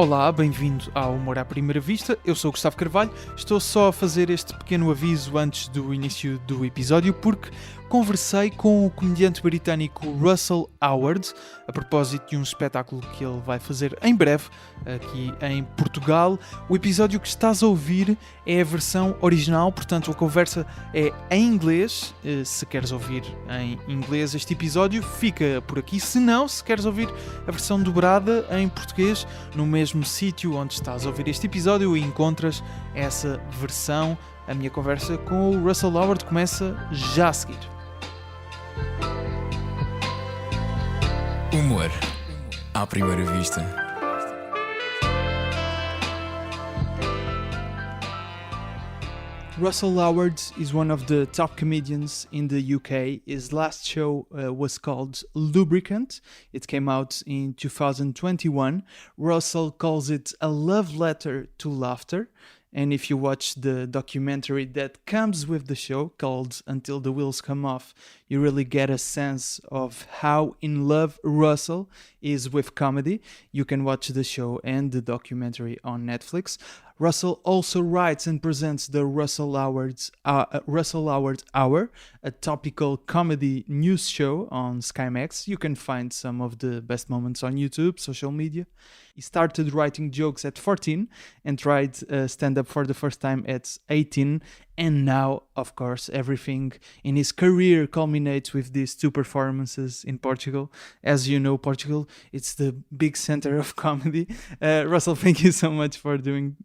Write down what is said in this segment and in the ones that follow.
Olá, bem-vindo ao Humor à Primeira Vista. Eu sou o Gustavo Carvalho. Estou só a fazer este pequeno aviso antes do início do episódio porque conversei com o comediante britânico Russell Howard a propósito de um espetáculo que ele vai fazer em breve aqui em Portugal. O episódio que estás a ouvir é a versão original, portanto a conversa é em inglês. Se queres ouvir em inglês este episódio, fica por aqui. Se não, se queres ouvir a versão dobrada em português, no mesmo sítio onde estás a ouvir este episódio encontras essa versão. A minha conversa com o Russell Howard começa já a seguir. Humor à primeira vista. Russell Howard is one of the top comedians in the UK. His last show was called Lubricant. It came out in 2021. Russell calls it a love letter to laughter. And if you watch the documentary that comes with the show called Until the Wheels Come Off, you really get a sense of how in love Russell is with comedy. You can watch the show and the documentary on Netflix. Russell also writes and presents the Russell Howard Hour, a topical comedy news show on Sky Max. You can find some of the best moments on YouTube, social media. He started writing jokes at 14 and tried stand-up for the first time at 18. And now, of course, everything in his career culminates with these two performances in Portugal. As you know, Portugal, it's the big center of comedy. Russell, thank you so much for doing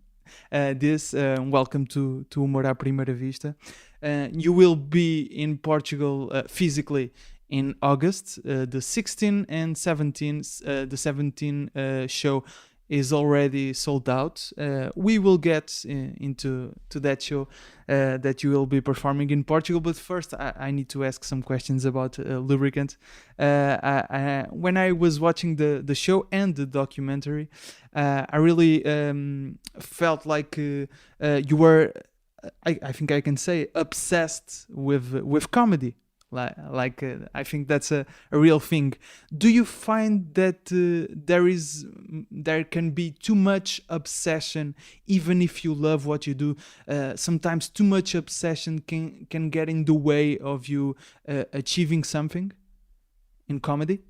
this. Welcome to Humor à Primeira Vista. You will be in Portugal physically in August, the 16th and 17th. The 17th show is already sold out. We will get into that show that you will be performing in Portugal, but first I need to ask some questions about Lubricant. When I was watching the show and the documentary, I really felt like you were, I think I can say, obsessed with comedy. I think that's a real thing. Do you find that there can be too much obsession, even if you love what you do? Sometimes too much obsession can get in the way of you achieving something in comedy?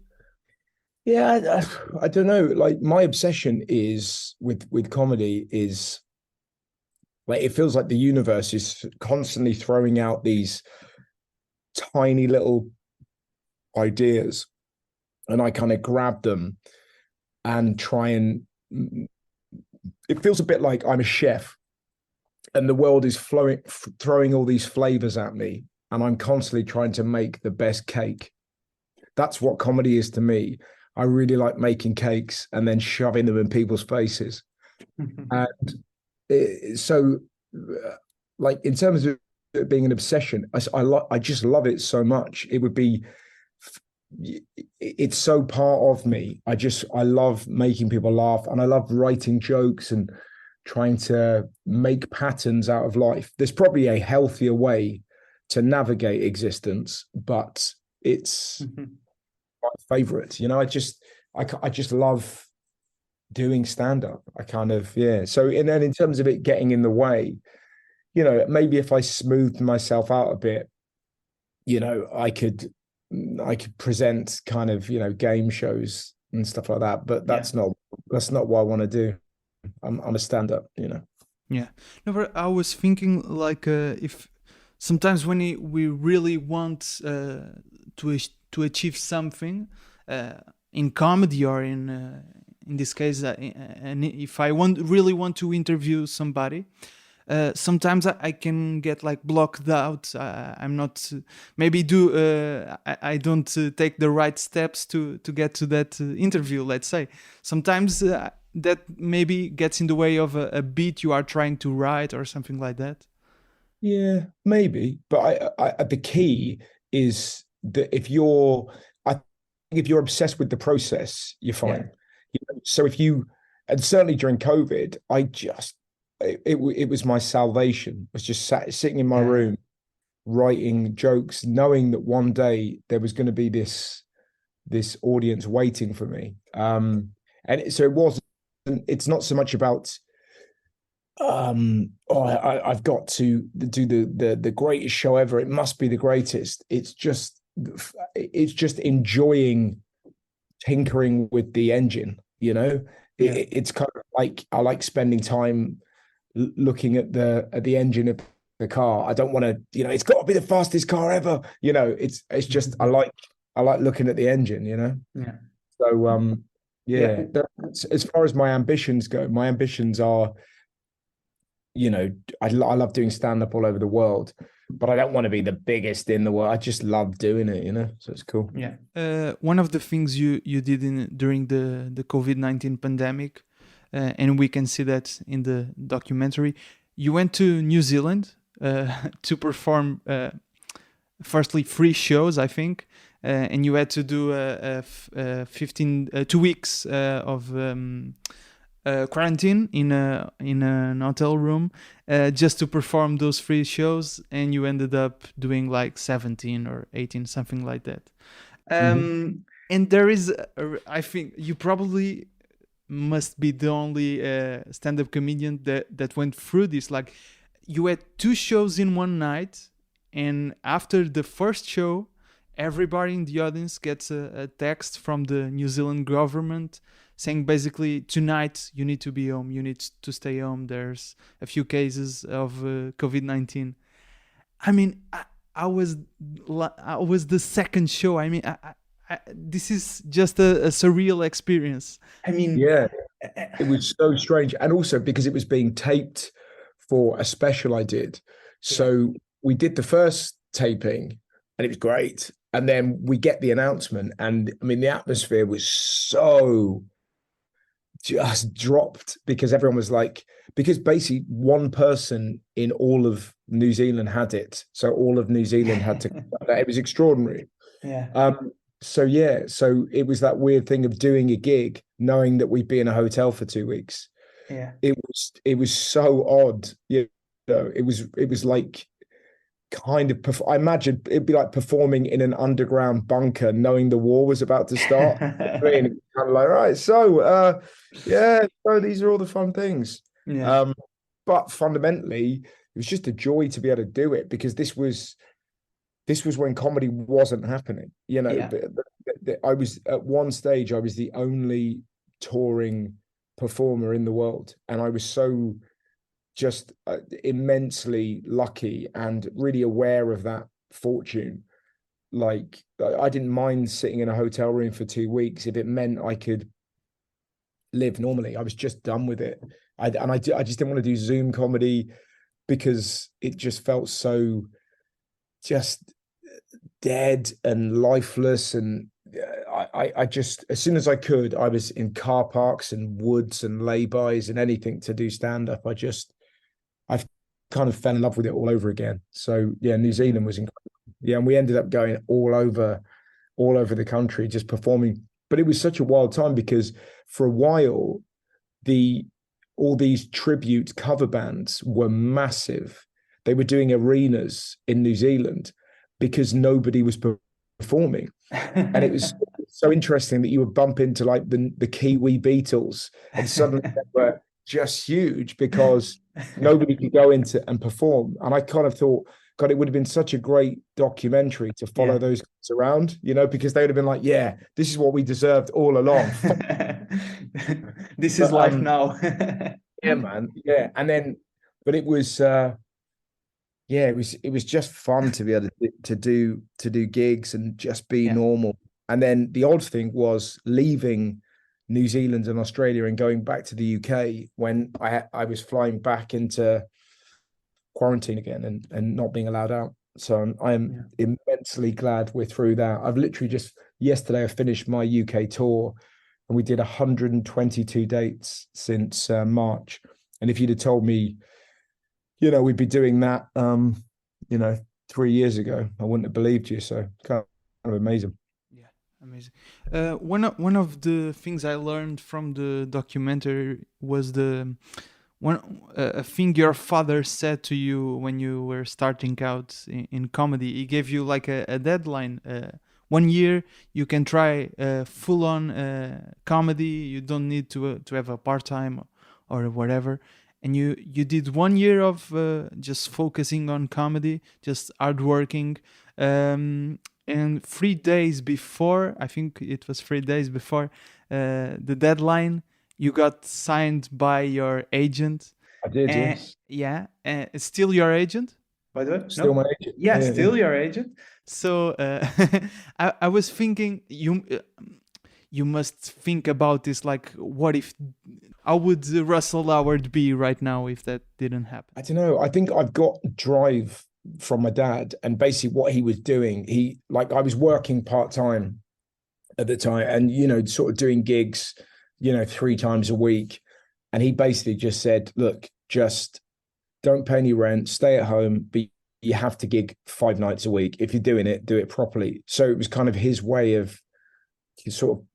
Yeah, I don't know. Like, my obsession is with comedy is like, it feels like the universe is constantly throwing out these tiny little ideas, and I kind of grab them and try and, it feels a bit like I'm a chef and the world is throwing all these flavors at me, and I'm constantly trying to make the best cake. That's what comedy is to me. I really like making cakes and then shoving them in people's faces. And so, like, in terms of it being an obsession, I just love it so much. It's so part of me. I love making people laugh, and I love writing jokes and trying to make patterns out of life. There's probably a healthier way to navigate existence, but it's my favorite. You know, I just love doing stand-up. I kind of, yeah. So, and then in terms of it getting in the way, you know, maybe if I smoothed myself out a bit, you know, I could present kind of, you know, game shows and stuff like that. But that's not what I want to do. I'm a stand-up, you know. Yeah. No, but I was thinking, like, if sometimes when we really want to achieve something in comedy, or in this case, and if I really want to interview somebody, sometimes I can get like blocked out. I'm not I don't take the right steps to get to that interview, let's say. Sometimes that maybe gets in the way of a beat you are trying to write or something like that. Yeah, maybe. But I the key is that if you're obsessed with the process, you're fine. Yeah. You know? So and certainly during COVID, it was my salvation. I was just sitting in my room, writing jokes, knowing that one day there was going to be this audience waiting for me. And so it wasn't it's not so much about I've got to do the greatest show ever. It must be the greatest. It's just enjoying tinkering with the engine, you know. Yeah. It's kind of like I like spending time looking at the engine of the car. I don't want to, it's got to be the fastest car ever, it's just I like looking at the engine, Yeah. so Yeah. as far as my ambitions go, my ambitions are, I love doing stand-up all over the world, but I don't want to be the biggest in the world. I just love doing it, so it's cool. Yeah. One of the things you did during the COVID-19 pandemic, and we can see that in the documentary, you went to New Zealand to perform, firstly, free shows, I think, and you had to do 2 weeks of quarantine in an hotel room just to perform those free shows, and you ended up doing like 17 or 18, something like that. And there is, I think you probably must be the only stand-up comedian that went through this. Like, you had 2 shows in one night, and after the first show, everybody in the audience gets a text from the New Zealand government saying basically, tonight you need to be home, you need to stay home, there's a few cases of COVID-19. I mean, I was the second show. I mean, this is just a surreal experience. I mean, Yeah, it was so strange. And also because it was being taped for a special I did. So we did the first taping and it was great. And then we get the announcement, and I mean, the atmosphere was so just dropped because everyone was like, because basically one person in all of New Zealand had it. So all of New Zealand had to, it was extraordinary. yeah. So it was that weird thing of doing a gig, knowing that we'd be in a hotel for 2 weeks. Yeah. It was so odd. It was like kind of, I imagine it'd be like performing in an underground bunker, knowing the war was about to start. I mean, kind of like, right, so these are all the fun things. Yeah. But fundamentally, it was just a joy to be able to do it, because this was when comedy wasn't happening, Yeah. But I was at one stage, I was the only touring performer in the world, and I was so just immensely lucky and really aware of that fortune. Like, I didn't mind sitting in a hotel room for 2 weeks if it meant I could live normally. I was just done with it. I just didn't want to do Zoom comedy because it just felt so just dead and lifeless. And I just, as soon as I could, I was in car parks and woods and laybys and anything to do stand-up. I kind of fell in love with it all over again. So yeah, New Zealand was incredible. Yeah, and we ended up going all over the country just performing. But it was such a wild time because for a while, all these tribute cover bands were massive. They were doing arenas in New Zealand because nobody was performing. And it was so interesting that you would bump into like the Kiwi Beatles, and suddenly they were just huge because nobody could go into and perform. And I kind of thought, God, it would have been such a great documentary to follow those guys around, because they would have been like, yeah, this is what we deserved all along. This is life now. Yeah, man. Yeah. And then, but it was, it was just fun to be able to do gigs and just be normal. And then the odd thing was leaving New Zealand and Australia and going back to the UK when I was flying back into quarantine again and not being allowed out. So I'm immensely glad we're through that. I've literally just yesterday I finished my UK tour, and we did 122 dates since March. And if you'd have told me, we'd be doing that, 3 years ago, I wouldn't have believed you. So kind of amazing. Yeah, amazing. One of the things I learned from the documentary was a thing your father said to you when you were starting out in comedy. He gave you like a deadline 1 year you can try full on comedy. You don't need to have a part time or whatever. And you did 1 year of just focusing on comedy, just hardworking. And 3 days before, I think it was 3 days before the deadline, you got signed by your agent. I did, yes. Yeah, it's still your agent, by the way. Still No? my agent. Yeah, Yeah, still yeah. your agent. So I was thinking you must think about this, like, what if, how would Russell Howard be right now if that didn't happen? I don't know. I think I've got drive from my dad, and basically what he was doing, I was working part-time at the time, and sort of doing gigs, 3 times a week. And he basically just said, look, just don't pay any rent, stay at home, but you have to gig 5 nights a week. If you're doing it, do it properly. So it was kind of his way of sort of,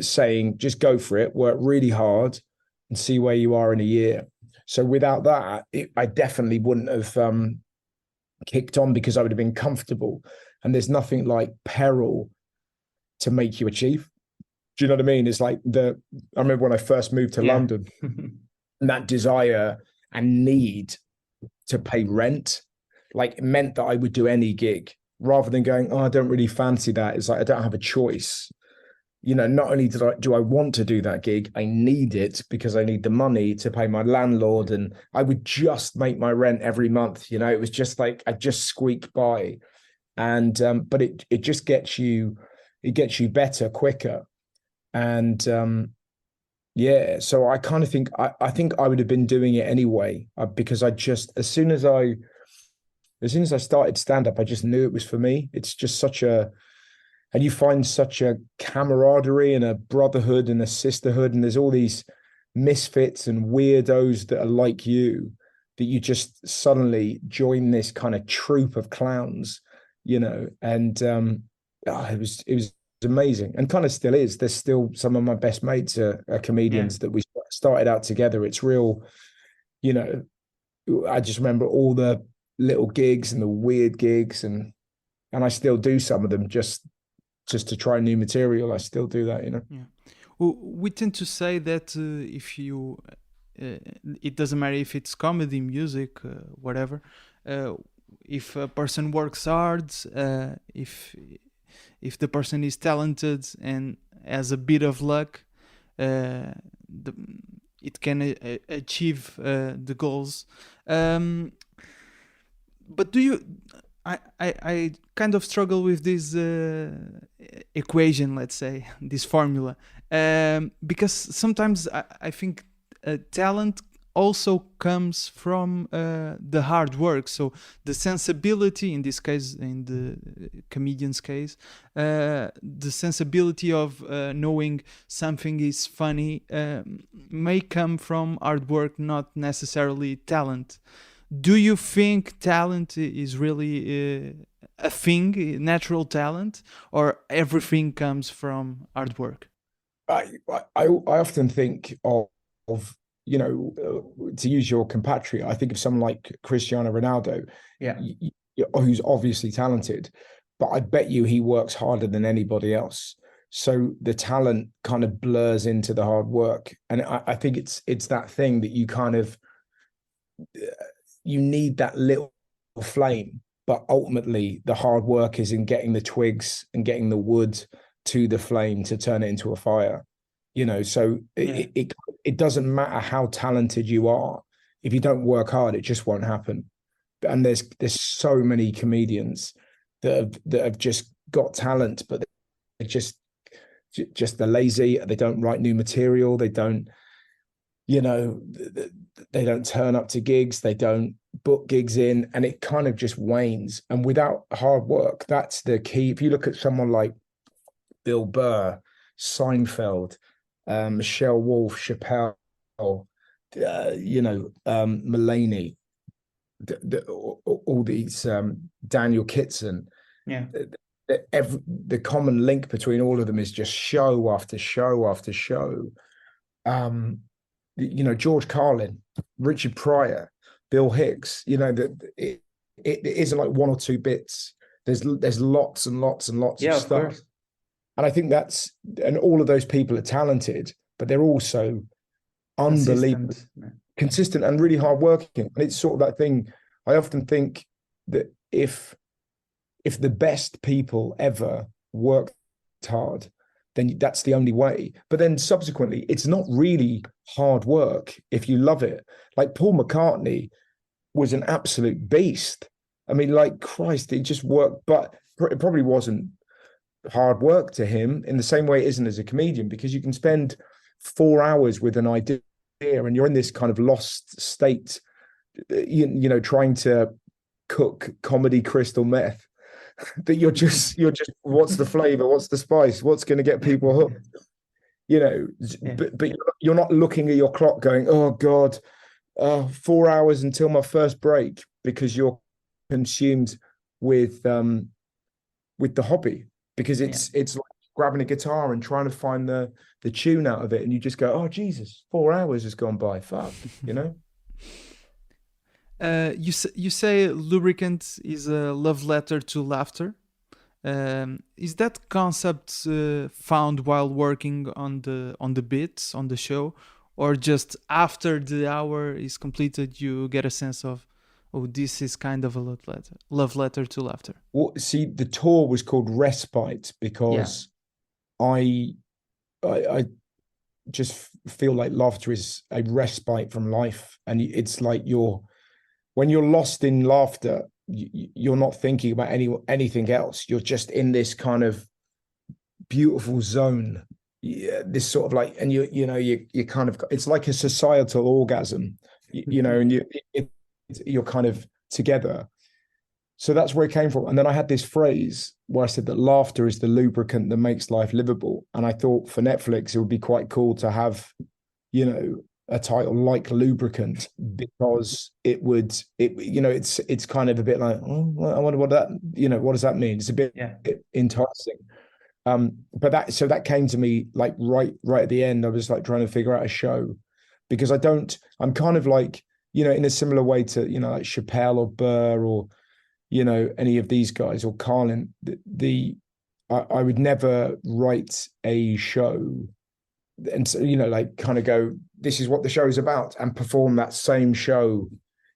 saying, just go for it, work really hard and see where you are in a year. So without that, I definitely wouldn't have kicked on, because I would have been comfortable. And there's nothing like peril to make you achieve. Do you know what I mean? It's like I remember when I first moved to London, and that desire and need to pay rent, like, it meant that I would do any gig rather than going, oh, I don't really fancy that. It's like, I don't have a choice. Not only do I want to do that gig, I need it because I need the money to pay my landlord, and I would just make my rent every month. It was just like I just squeak by, and but it just gets you better quicker, and yeah. So I kind of think I think I would have been doing it anyway, because I just as soon as I started stand up, I just knew it was for me. It's just and you find such a camaraderie and a brotherhood and a sisterhood, and there's all these misfits and weirdos that are like you, that you just suddenly join this kind of troupe of clowns, and it was amazing, and kind of still is. There's still some of my best mates are comedians that we started out together. It's real, I just remember all the little gigs and the weird gigs, and I still do some of them just to try new material. I still do that, Yeah. Well, we tend to say that if you, it doesn't matter if it's comedy, music, whatever. If a person works hard, if the person is talented and has a bit of luck, it can achieve the goals. But do you? I kind of struggle with this equation, let's say, this formula, because sometimes I think talent also comes from the hard work. So the sensibility, in this case, in the comedian's case, the sensibility of knowing something is funny may come from hard work, not necessarily talent. Do you think talent is really a thing, natural talent, or everything comes from hard work? I often think of to use your compatriot, I think of someone like Cristiano Ronaldo, who's obviously talented, but I bet you he works harder than anybody else. So the talent kind of blurs into the hard work, and I think it's that thing that you kind of you need that little flame, but ultimately the hard work is in getting the twigs and getting the wood to the flame to turn it into a fire. So it doesn't matter how talented you are. If you don't work hard, it just won't happen. And there's so many comedians that have just got talent, but they're just they're lazy. They don't write new material. They don't, they don't turn up to gigs. They don't book gigs in, and it kind of just wanes. And without hard work, that's the key. If you look at someone like Bill Burr, Seinfeld, Michelle Wolf, Chappelle, Mulaney, all these, Daniel Kitson. Yeah. The common link between all of them is just show after show after show. George Carlin, Richard Pryor, Bill Hicks. That it isn't like one or two bits. There's lots and lots and lots of Of stuff. course. And I think and all of those people are talented, but they're also unbelievable, Consistent. consistent and really hardworking. And it's sort of that thing. I often think that if the best people ever worked hard, then that's the only way. But then subsequently, it's not really hard work if you love it. Like Paul McCartney was an absolute beast. I mean, like Christ, he just worked, but it probably wasn't hard work to him in the same way it isn't as a comedian, because you can spend 4 hours with an idea and you're in this kind of lost state, you know, trying to cook comedy crystal meth that you're just what's the flavor, what's the spice, what's going to get people hooked, you know. But you're not looking at your clock going, oh God, 4 hours until my first break, because you're consumed with the hobby, because it's like grabbing a guitar and trying to find the tune out of it, and you just go, oh Jesus, 4 hours has gone by, fuck, you know. You say lubricant is a love letter to laughter. Is that concept found while working on the bits on the show, or just after the hour is completed you get a sense of, oh, this is kind of a love letter to laughter? Well, see, the tour was called Respite because I just feel like laughter is a respite from life, and it's like when you're lost in laughter, you're not thinking about anything else. You're just in this kind of beautiful zone. Yeah, this sort of like, and you know, you kind of, it's like a societal orgasm, you know, and you're kind of together. So that's where it came from. And then I had this phrase where I said that laughter is the lubricant that makes life livable. And I thought for Netflix, it would be quite cool to have, you know, a title like Lubricant, because it's kind of a bit like, oh, I wonder what what does that mean? It's a bit enticing. But that came to me like right at the end. I was like trying to figure out a show, because I'm kind of like, you know, in a similar way to, you know, like Chappelle or Burr or, you know, any of these guys, or Carlin, I would never write a show and so, you know, like kind of go, this is what the show is about, and perform that same show.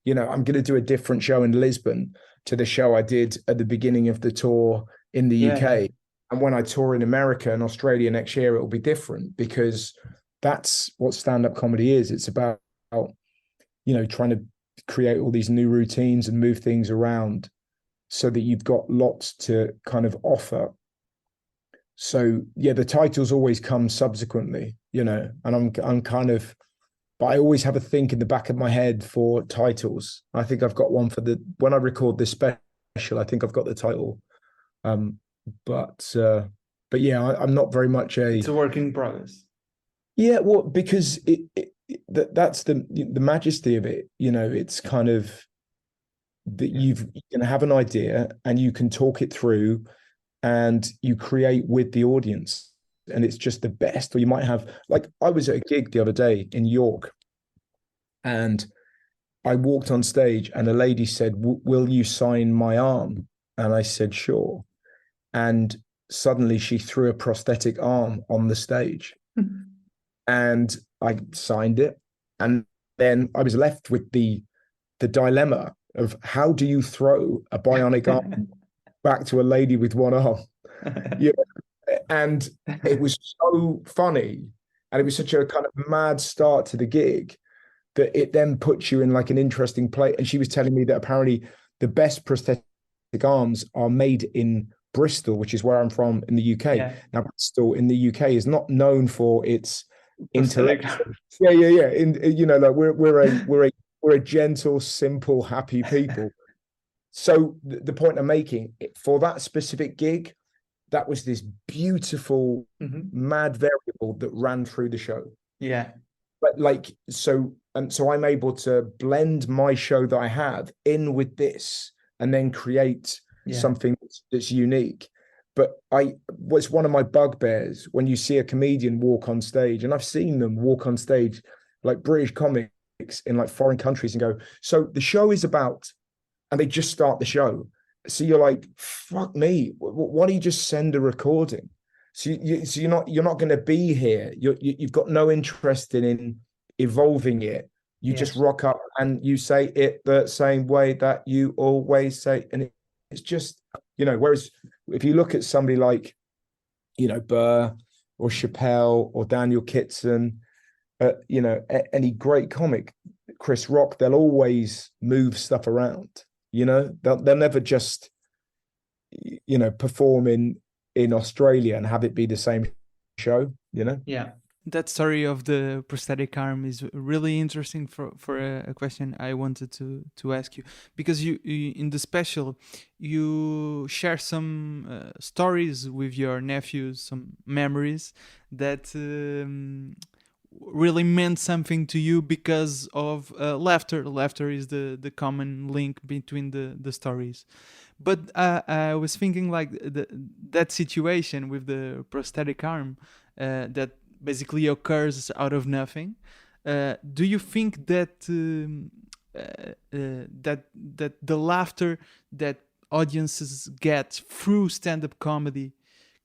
You know, I'm going to do a different show in Lisbon to the show I did at the beginning of the tour in the UK. And when I tour in America and Australia next year, it will be different, because that's what stand-up comedy is. It's about, you know, trying to create all these new routines and move things around so that you've got lots to kind of offer. So yeah, the titles always come subsequently, you know, and I'm kind of, but I always have a think in the back of my head for titles. I think I've got one for when I record this special, I think I've got the title. But yeah, I'm not very much it's a work in progress. Yeah, well, because that's the majesty of it, you know. It's kind of that you can have an idea and you can talk it through and you create with the audience, and it's just the best. Or you might have, like, I was at a gig the other day in York, and I walked on stage and a lady said, will you sign my arm? And I said, sure. And suddenly she threw a prosthetic arm on the stage. And I signed it. And then I was left with the dilemma of, how do you throw a bionic arm back to a lady with one arm? Yeah. And it was so funny. And it was such a kind of mad start to the gig that it then puts you in like an interesting place. And she was telling me that apparently the best prosthetic arms are made in Bristol, which is where I'm from in the UK. Yeah. Now, Bristol in the UK is not known for its intellectual. Yeah. You know, like we're a gentle, simple, happy people. So the point I'm making, for that specific gig, that was this beautiful, mad variable that ran through the show. Yeah. But like, so I'm able to blend my show that I have in with this and then create something that's unique. But what's one of my bugbears when you see a comedian walk on stage, and I've seen them walk on stage, like British comics in like foreign countries, and go, so the show is about, and they just start the show. So you're like, fuck me. Why don't you just send a recording? So you're not going to be here. You've got no interest in evolving it. You just rock up and you say it the same way that you always say, and it's just, you know. Whereas if you look at somebody like, you know, Burr or Chappelle or Daniel Kitson, you know, any great comic, Chris Rock, they'll always move stuff around. You know, they'll never just, you know, perform in Australia and have it be the same show, you know? Yeah. That story of the prosthetic arm is really interesting for a question I wanted to ask you, because you in the special you share some stories with your nephews, some memories that really meant something to you because of laughter. Laughter is the common link between the stories. But I was thinking like that situation with the prosthetic arm that basically occurs out of nothing. Do you think that that the laughter that audiences get through stand-up comedy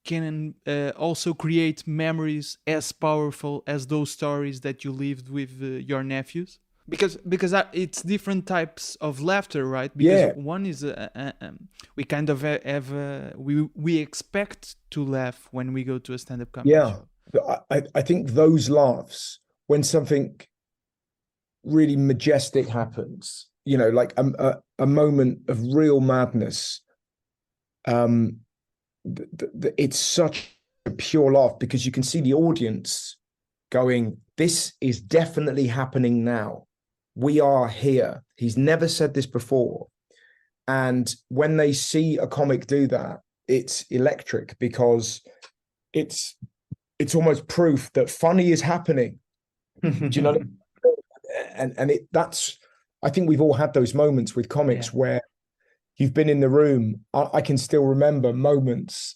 can also create memories as powerful as those stories that you lived with your nephews? Because it's different types of laughter, right? Because one is we kind of have we expect to laugh when we go to a stand-up comedy show. I think those laughs when something really majestic happens, you know, like a moment of real madness. It's such a pure laugh because you can see the audience going, "This is definitely happening now. We are here. He's never said this before." And when they see a comic do that, it's electric because it's almost proof that funny is happening. Do you know? And that's, I think we've all had those moments with comics where you've been in the room. I can still remember moments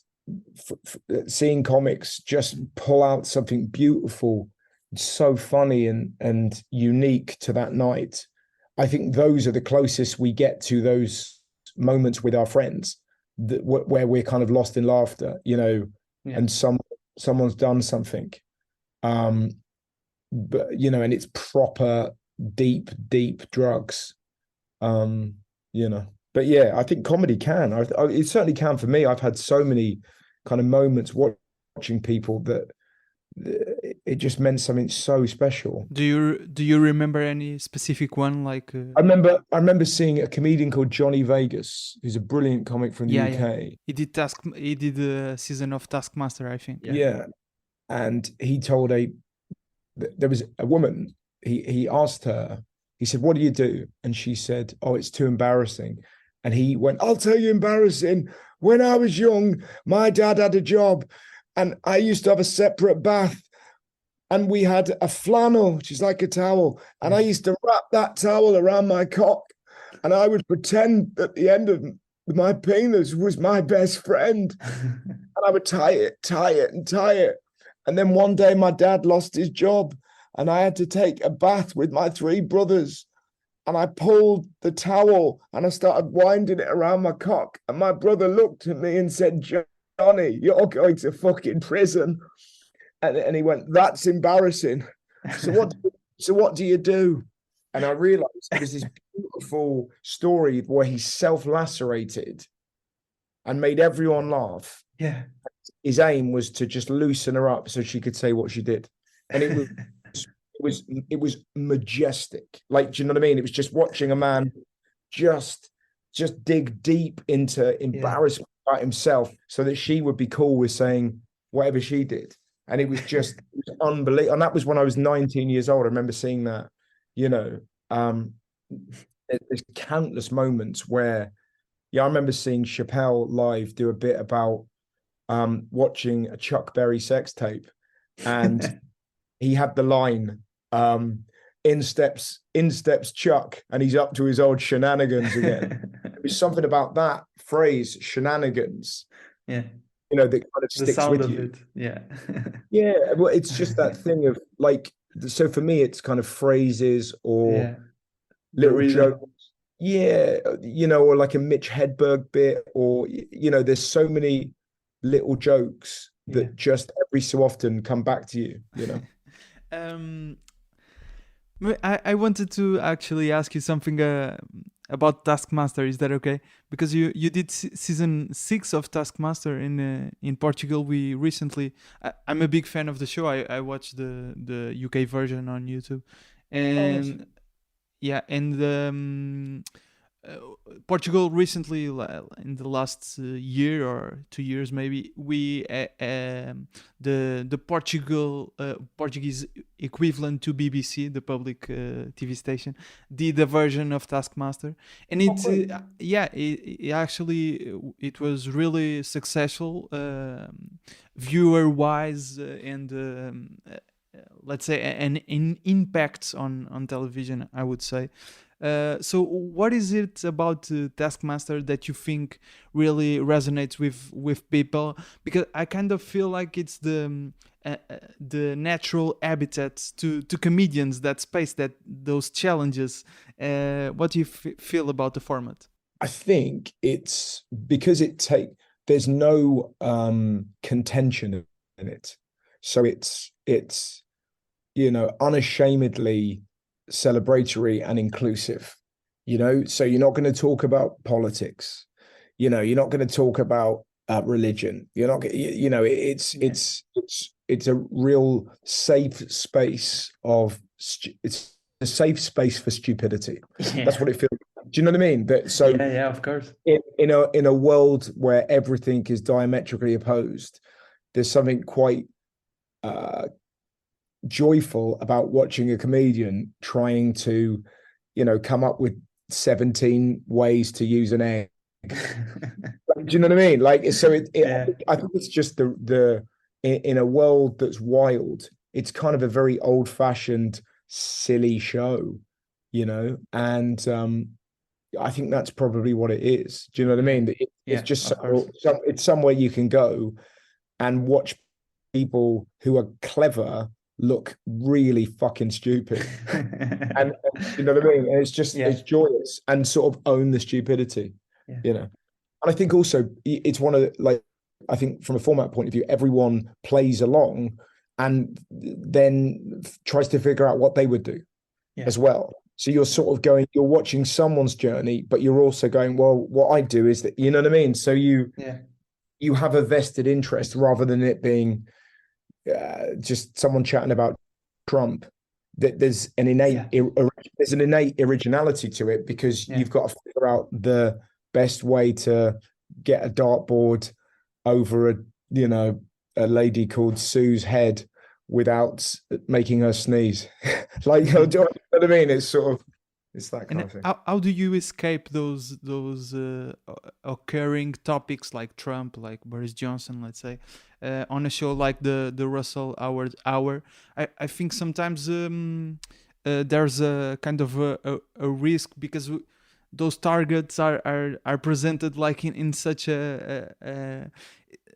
seeing comics just pull out something beautiful, so funny and unique to that night. I think those are the closest we get to those moments with our friends where we're kind of lost in laughter, you know, and someone's done something, but you know, and it's proper deep drugs, you know. But yeah, I think comedy can. It certainly can for me. I've had so many kind of moments watching people that it just meant something so special. Do you remember any specific one? Like I remember seeing a comedian called Johnny Vegas, who's a brilliant comic from the UK. He did a season of Taskmaster, I think. Yeah. And he told there was a woman, he asked her, he said, "What do you do?" And she said, "Oh, it's too embarrassing." And he went, "I'll tell you embarrassing. When I was young, my dad had a job and I used to have a separate bath. And we had a flannel, which is like a towel. And I used to wrap that towel around my cock. And I would pretend at the end of my penis was my best friend. And I would tie it. And then one day my dad lost his job and I had to take a bath with my three brothers. And I pulled the towel and I started winding it around my cock. And my brother looked at me and said, "Johnny, you're going to fucking prison." And he went, "That's embarrassing. So what do you do?" And I realized it was this beautiful story where he self-lacerated and made everyone laugh. Yeah. His aim was to just loosen her up so she could say what she did. And it was majestic. Like, do you know what I mean? It was just watching a man just dig deep into embarrassment about himself so that she would be cool with saying whatever she did. And it was just unbelievable. And that was when I was 19 years old. I remember seeing that, you know. There's countless moments where, I remember seeing Chappelle live do a bit about watching a Chuck Berry sex tape. And he had the line, in steps Chuck, and he's up to his old shenanigans again. There was something about that phrase, shenanigans. Yeah. You know, that kind of sticks with you. It. Yeah. Yeah. Well, it's just that thing of like, so for me, it's kind of phrases or little jokes. yeah, or like a Mitch Hedberg bit, or there's so many little jokes Yeah. that just every so often come back to you. um, I wanted to actually ask you something about Taskmaster. Is that okay? Because you did season 6 of Taskmaster in Portugal. We recently. I'm a big fan of the show. I watched the UK version on YouTube, Oh, that's and yeah, and uh, Portugal recently, in the last year or 2 years, maybe we the Portuguese equivalent to BBC, the public TV station, did a version of Taskmaster, and it's great. yeah, it actually it was really successful, viewer wise, and let's say an impact on television, I would say. So what is it about Taskmaster that you think really resonates with people? Because I kind of feel like it's the natural habitat to comedians, that space, that those challenges. What do you feel about the format? I think it's because there's no contention in it. So it's unashamedly celebratory and inclusive. So you're not going to talk about politics. You're not going to talk about religion. You're not it's a real safe space it's a safe space for stupidity. That's what it feels like. Do you know what I mean? Yeah, of course. In a world where everything is diametrically opposed, there's something quite joyful about watching a comedian trying to, come up with 17 ways to use an egg. Do you know what I mean? Like, so Yeah. I think it's just in a world that's wild, it's kind of a very old-fashioned, silly show, and I think that's probably what it is. Do you know what I mean? It's just it's somewhere you can go and watch people who are clever look really fucking stupid. and you know what I mean? And it's joyous and sort of own the stupidity, And I think also it's one of the, I think from a format point of view, everyone plays along and then tries to figure out what they would do as well. So you're sort of you're watching someone's journey, but you're also going, well, what I do is that, you know what I mean? So you have a vested interest rather than it being just someone chatting about Trump. That there's an innate originality to it, because you've got to figure out the best way to get a dartboard over a lady called Sue's head without making her sneeze. Do you know what I mean? It's that kind of thing. How do you escape those occurring topics like Trump, like Boris Johnson, let's say, on a show like the Russell Howard Hour? I think sometimes there's a kind of a risk, because those targets are presented like in such a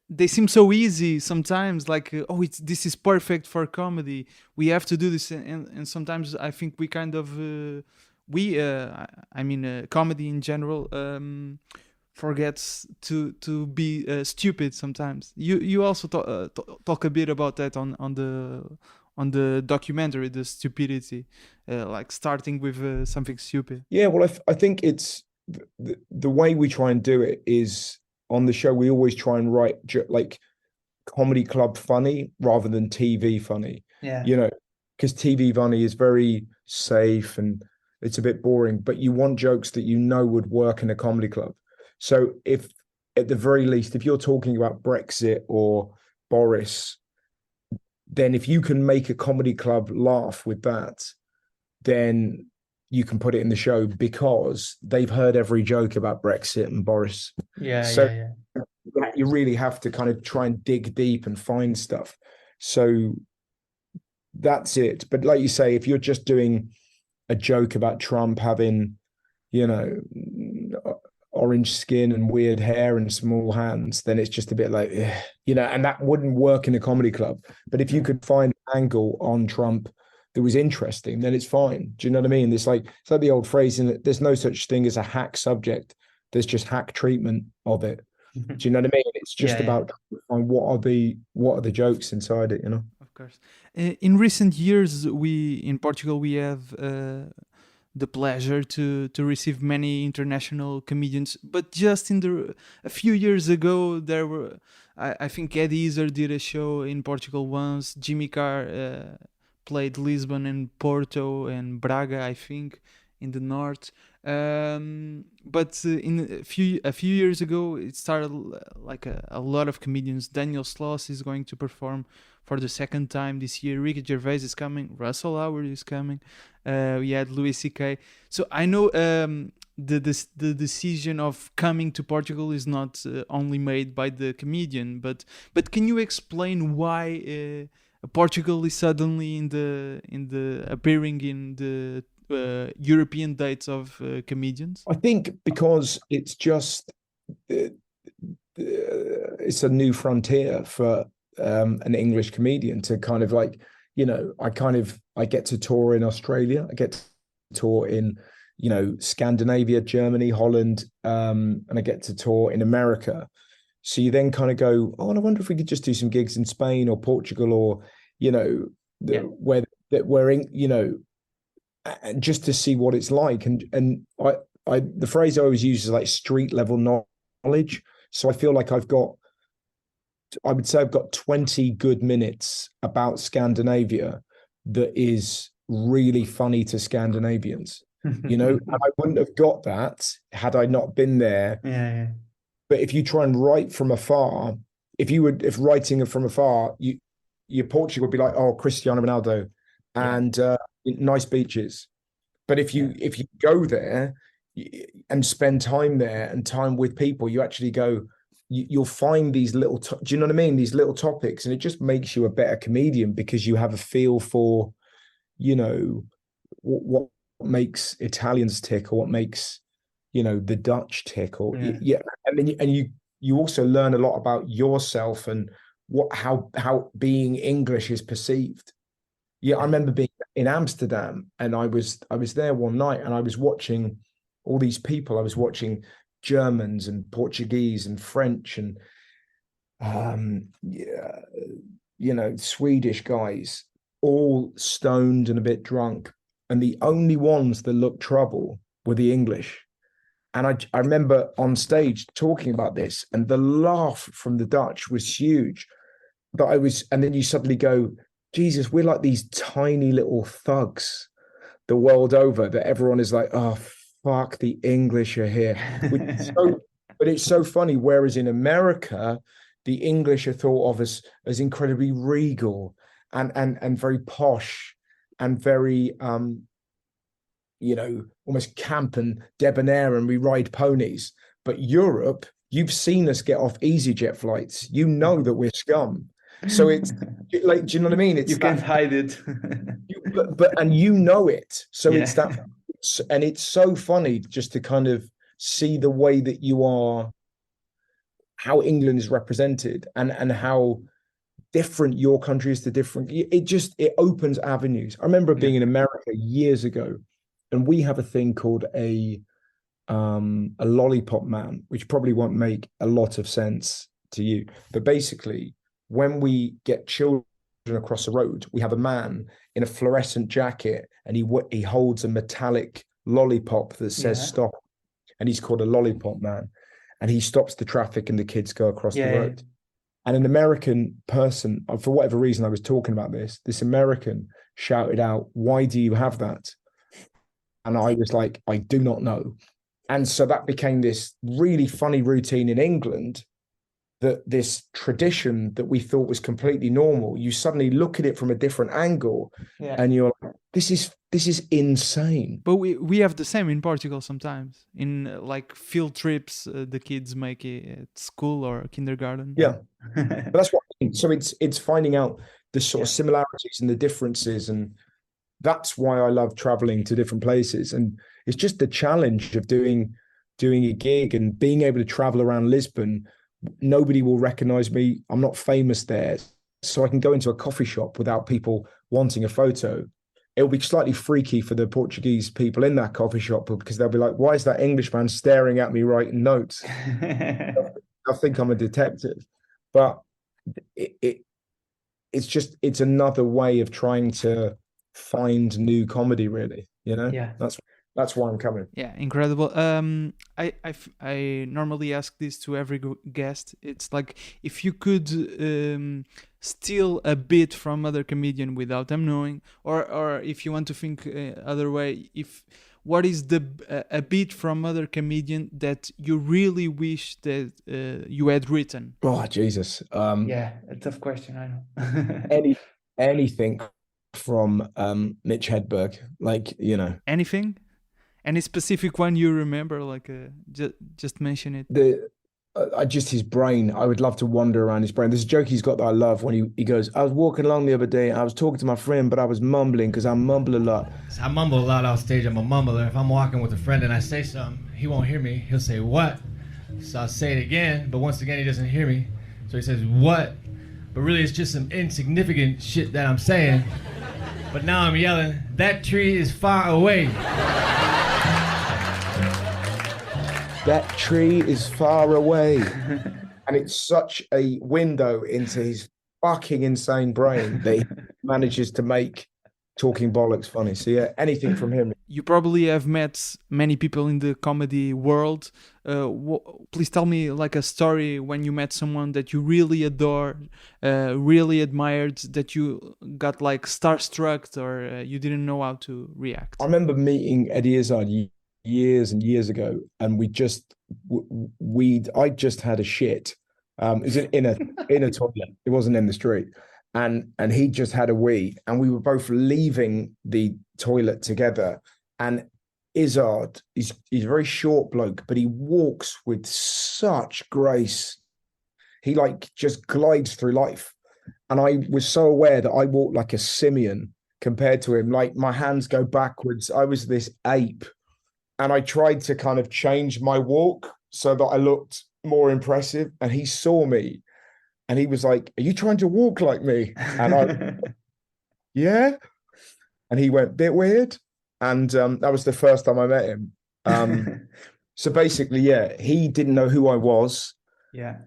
they seem so easy sometimes, like this is perfect for comedy, we have to do this, and sometimes I think we kind of comedy in general forgets to be stupid sometimes. You also talk a bit about that on the documentary, the stupidity, like starting with something stupid. Yeah, well, I think it's the way we try and do it is, on the show we always try and write like comedy club funny rather than TV funny. Because TV funny is very safe and it's a bit boring, but you want jokes that would work in a comedy club. So if at the very least, if you're talking about Brexit or Boris, then if you can make a comedy club laugh with that, then you can put it in the show, because they've heard every joke about Brexit and Boris. You really have to kind of try and dig deep and find stuff. So that's it. But like you say, if you're just doing a joke about Trump having, orange skin and weird hair and small hands, then it's just a bit like, and that wouldn't work in a comedy club. But if you could find an angle on Trump that was interesting, then it's fine. Do you know what I mean? It's like the old phrase in that there's no such thing as a hack subject. There's just hack treatment of it. Do you know what I mean? It's just about what are the jokes inside it, you know? Of course. In recent years, in Portugal we have the pleasure to receive many international comedians. But just a few years ago, there were I think Eddie Izzard did a show in Portugal once. Jimmy Carr played Lisbon and Porto and Braga, I think, in the north. But in a few years ago, it started like a lot of comedians. Daniel Sloss is going to perform for the second time this year. Ricky Gervais is coming. Russell Howard is coming. We had Louis C.K. So I know the decision of coming to Portugal is not only made by the comedian, but can you explain why Portugal is suddenly in the appearing in the European dates of comedians? I think because it's just it's a new frontier for an English comedian to kind of like, you know, I get to tour in Australia, I get to tour in, you know, Scandinavia, Germany, Holland, and I get to tour in America. So you then kind of go, oh, and I wonder if we could just do some gigs in Spain or Portugal or, you know, where we're in, you know, just to see what it's like. And I the phrase I always use is like street level knowledge. So I feel like I would say I've got 20 good minutes about Scandinavia that is really funny to Scandinavians, you know, and I wouldn't have got that had I not been there. Yeah. But if you try and write from afar, if writing from afar, your Portugal would be like, oh, Cristiano Ronaldo and nice beaches. But if you go there and spend time there and time with people, you actually go, you'll find these little, do you know what I mean? These little topics, and it just makes you a better comedian because you have a feel for, you know, what makes Italians tick or what makes, you know, the Dutch tick or and then you also learn a lot about yourself and how being English is perceived. I remember being in Amsterdam and I was there one night and I was watching all these people. I was watching Germans and Portuguese and French and you know, Swedish guys, all stoned and a bit drunk, and the only ones that looked trouble were the English. And I remember on stage talking about this, and the laugh from the Dutch was huge. And then you suddenly go, Jesus, we're like these tiny little thugs the world over that everyone is like, oh, fuck, the English are here. But it's so funny. Whereas in America, the English are thought of as incredibly regal and very posh and very, you know, almost camp and debonair, and we ride ponies. But Europe, you've seen us get off EasyJet flights. You know that we're scum. So it's like, do you know what I mean? It's you can't hide it. but you know it. So it's that, and it's so funny just to kind of see the way that you are, how England is represented and how different your country is to different. It opens avenues. I remember being in America years ago, and we have a thing called a lollipop man, which probably won't make a lot of sense to you, but basically, when we get children across the road, we have a man in a fluorescent jacket, and he holds a metallic lollipop that says stop, and he's called a lollipop man, and he stops the traffic and the kids go across the road. And an American person, for whatever reason, I was talking about this American shouted out, "Why do you have that?" And I was like, I do not know. And so that became this really funny routine in England, that this tradition that we thought was completely normal, you suddenly look at it from a different angle and you're like, this is insane. But we have the same in Portugal sometimes. In like field trips, the kids make it at school or kindergarten. Yeah. But that's what I mean. So it's finding out the sort of similarities and the differences, and that's why I love traveling to different places. And it's just the challenge of doing a gig and being able to travel around Lisbon. Nobody will recognize me. I'm not famous there. So I can go into a coffee shop without people wanting a photo. it'll be slightly freaky for the Portuguese people in that coffee shop because they'll be like, why is that Englishman staring at me writing notes? I think I'm a detective. But it's another way of trying to find new comedy, really. Yeah. That's why I'm coming. Yeah, incredible. I normally ask this to every guest. It's like, if you could steal a bit from other comedian without them knowing, or if you want to think other way, what is a bit from other comedian that you really wish that you had written? Oh, Jesus. Yeah, a tough question, I know. Anything from Mitch Hedberg, Anything? Any specific one you remember? Like, just mention it. His brain. I would love to wander around his brain. There's a joke he's got that I love when he goes, I was walking along the other day, I was talking to my friend, but I was mumbling because I mumble a lot. I mumble a lot off stage. I'm a mumbler. If I'm walking with a friend and I say something, he won't hear me. He'll say, what? So I'll say it again, but once again, he doesn't hear me. So he says, what? But really, it's just some insignificant shit that I'm saying. But now I'm yelling, that tree is far away. That tree is far away. And it's such a window into his fucking insane brain that he manages to make talking bollocks funny. So yeah, anything from him. You probably have met many people in the comedy world. Please tell me like a story when you met someone that you really adored, really admired, that you got like starstruck, or you didn't know how to react. I remember meeting Eddie Izzard years and years ago, and I just had a shit. It was in a toilet. It wasn't in the street, and he just had a wee, and we were both leaving the toilet together. And Izzard, he's a very short bloke, but he walks with such grace. He like just glides through life, and I was so aware that I walked like a simian compared to him. Like my hands go backwards. I was this ape. And I tried to kind of change my walk so that I looked more impressive. And he saw me and he was like, are you trying to walk like me? And I, yeah. And he went, bit weird. And that was the first time I met him. So basically, yeah, he didn't know who I was. Yeah.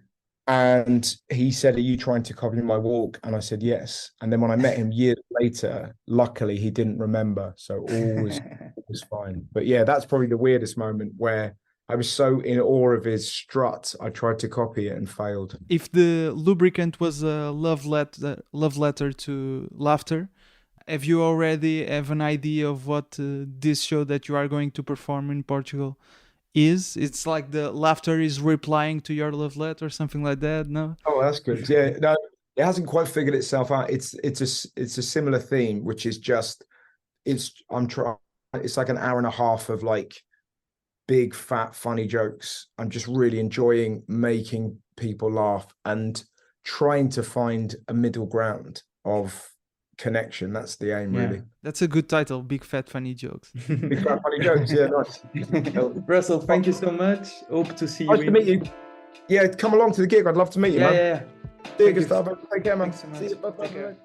And he said, are you trying to copy my walk? And I said, yes. And then when I met him years later, luckily he didn't remember. So all was fine. But yeah, that's probably the weirdest moment where I was so in awe of his strut, I tried to copy it and failed. If the lubricant was a love letter to laughter, have you already have an idea of what this show that you are going to perform in Portugal is? It's like the laughter is replying to your love letter or something like that. No? Oh, that's good. Yeah, no, it hasn't quite figured itself out. It's a similar theme, which is just it's like an hour and a half of like big fat funny jokes. I'm just really enjoying making people laugh and trying to find a middle ground of connection. That's the aim, really. That's a good title, Big Fat Funny Jokes. Big fat funny jokes, yeah, nice. Russell, thank you so much. Hope to see you. Nice to meet you. Yeah, come along to the gig. I'd love to meet you, man. Yeah. See you, Gustavo. Take care, man. Thanks so much. See you. Bye. Take care.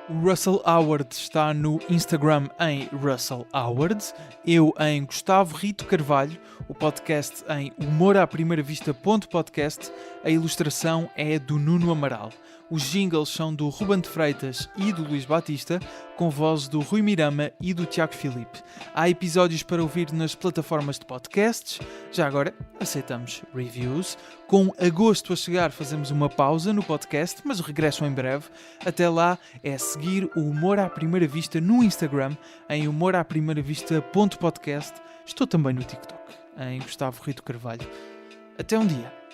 O Russell Howard está no Instagram em Russell Howard, eu em Gustavo Rito Carvalho, o podcast em humoraprimeira-vista.podcast, a ilustração é do Nuno Amaral. Os jingles são do Ruben de Freitas e do Luís Batista, com vozes do Rui Mirama e do Tiago Filipe. Há episódios para ouvir nas plataformas de podcasts. Já agora, aceitamos reviews. Com agosto a chegar, fazemos uma pausa no podcast, mas o regresso em breve. Até lá, é seguir o Humor à Primeira Vista no Instagram, em humoraprimeira-vista.podcast. Estou também no TikTok, em Gustavo Rito Carvalho. Até um dia.